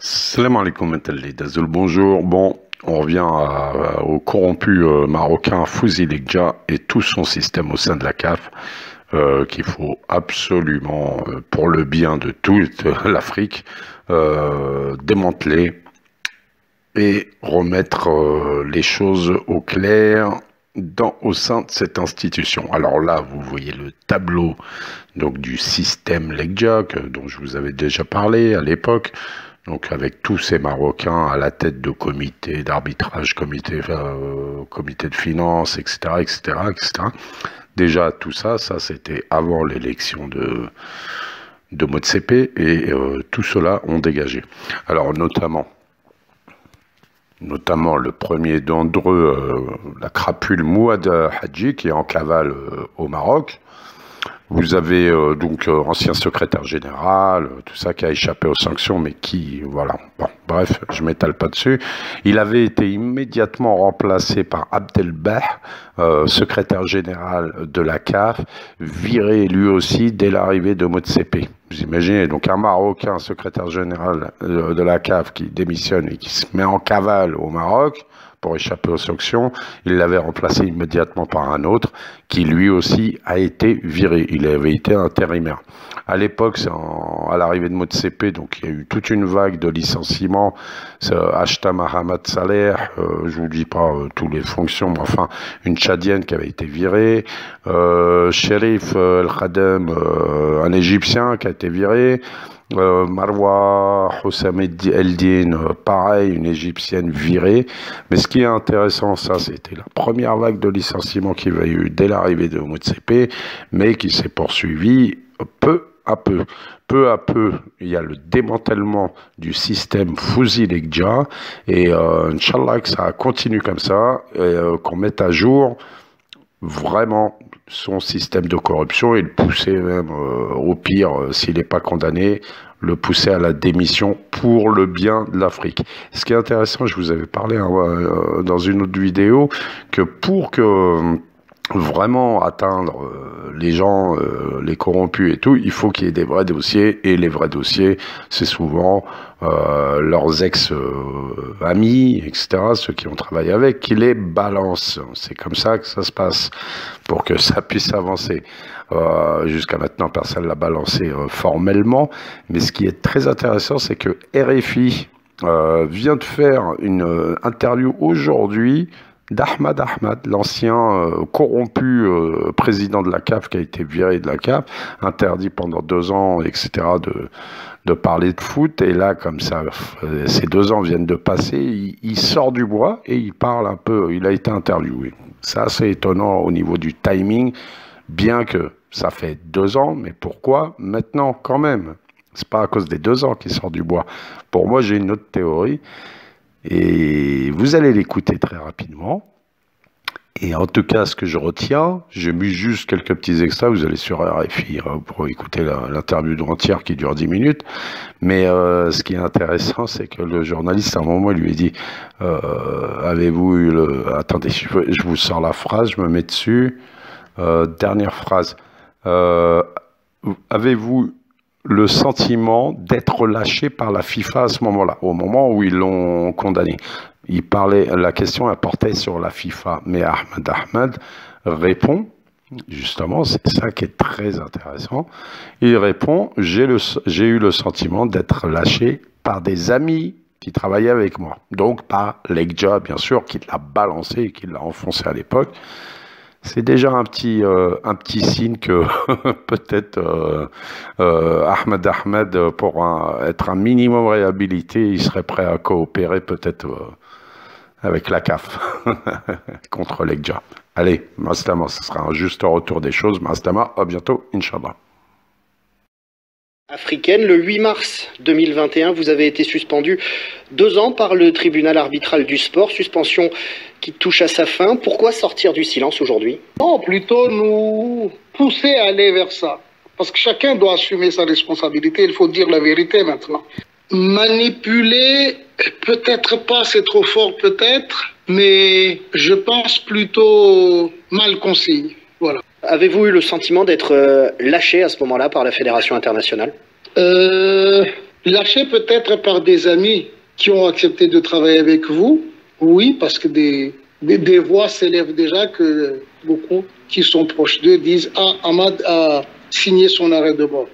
Salam alaikum Metalli Dazoul, bonjour. Bon, on revient au corrompu marocain Fouzi Lekja et tout son système au sein de la CAF qu'il faut absolument, pour le bien de toute l'Afrique, démanteler et remettre les choses au clair au sein de cette institution. Alors là, vous voyez le tableau donc du système Lekja dont je vous avais déjà parlé à l'époque. Donc avec tous ces Marocains à la tête de comités d'arbitrage, comité de finances, etc., etc., etc. Déjà tout ça c'était avant l'élection de Motsepe et tout cela ont dégagé. Alors notamment le premier d'entre eux, la crapule Mouad Hadji, qui est en cavale au Maroc. Vous avez donc ancien secrétaire général, tout ça qui a échappé aux sanctions, mais qui, voilà, bon, bref, je m'étale pas dessus. Il avait été immédiatement remplacé par Abdelbah, secrétaire général de la CAF, viré lui aussi dès l'arrivée de Motsepe. Vous imaginez, donc un Marocain, secrétaire général de la CAF qui démissionne et qui se met en cavale au Maroc pour échapper aux sanctions, il l'avait remplacé immédiatement par un autre qui lui aussi a été viré. Il avait été intérimaire. À l'époque, à l'arrivée de Motsepe, donc il y a eu toute une vague de licenciements. Ashta Mahamat Saleh, je vous dis pas toutes les fonctions, mais enfin une Tchadienne qui avait été virée, Sherif El Khadem, un Égyptien qui a été viré. Marwa Houssam Eldin, pareil, une égyptienne virée. Mais ce qui est intéressant, ça, c'était la première vague de licenciements qu'il y a eu dès l'arrivée de Motsepe, mais qui s'est poursuivie peu à peu. Peu à peu, il y a le démantèlement du système Fouzi Lekja, et Inch'Allah que ça continue comme ça, et qu'on mette à jour vraiment son système de corruption et le pousser même au pire, s'il n'est pas condamné, le pousser à la démission pour le bien de l'Afrique. Ce qui est intéressant, je vous avais parlé dans une autre vidéo, que pour que vraiment atteindre les gens, les corrompus et tout, il faut qu'il y ait des vrais dossiers, et les vrais dossiers, c'est souvent leurs ex-amis, etc., ceux qui ont travaillé avec, qui les balancent. C'est comme ça que ça se passe, pour que ça puisse avancer. Jusqu'à maintenant, personne ne l'a balancé formellement, mais ce qui est très intéressant, c'est que RFI vient de faire une interview aujourd'hui d'Ahmad Ahmad, l'ancien corrompu président de la CAF qui a été viré de la CAF, interdit pendant 2 ans, etc., de parler de foot. Et là, comme ça, ces 2 ans viennent de passer, il sort du bois et il parle un peu, il a été interviewé. C'est assez étonnant au niveau du timing, bien que ça fait 2 ans, mais pourquoi maintenant quand même? C'est pas à cause des 2 ans qu'il sort du bois. Pour moi, j'ai une autre théorie. Et vous allez l'écouter très rapidement. Et en tout cas, ce que je retiens, j'ai mis juste quelques petits extraits, vous allez sur RFI pour écouter l'interview entière qui dure 10 minutes. Mais ce qui est intéressant, c'est que le journaliste, à un moment, lui a dit avez-vous eu le... Attendez, je vous sors la phrase, je me mets dessus. Dernière phrase. Avez-vous le sentiment d'être lâché par la FIFA à ce moment-là, au moment où ils l'ont condamné? La question portait sur la FIFA, mais Ahmad Ahmad répond, justement, c'est ça qui est très intéressant, il répond, j'ai eu le sentiment d'être lâché par des amis qui travaillaient avec moi, donc par Lekja, bien sûr, qui l'a balancé, qui l'a enfoncé à l'époque. C'est déjà un petit signe que peut-être Ahmad Ahmad, pour être un minimum réhabilité, il serait prêt à coopérer peut-être avec la CAF contre Lekja. Allez, Maslama, ce sera un juste retour des choses. Maslama, à bientôt, Inch'Allah. Africaine, le 8 mars 2021, vous avez été suspendu 2 ans par le tribunal arbitral du sport, suspension qui touche à sa fin. Pourquoi sortir du silence aujourd'hui? Non, plutôt nous pousser à aller vers ça. Parce que chacun doit assumer sa responsabilité, il faut dire la vérité maintenant. Manipuler, peut-être pas, c'est trop fort peut-être, mais je pense plutôt mal conseillé. Voilà. Avez-vous eu le sentiment d'être lâché à ce moment-là par la Fédération internationale? Lâché peut-être par des amis qui ont accepté de travailler avec vous, oui, parce que des voix s'élèvent déjà que beaucoup qui sont proches d'eux disent « Ah, Ahmad a signé son arrêt de mort ».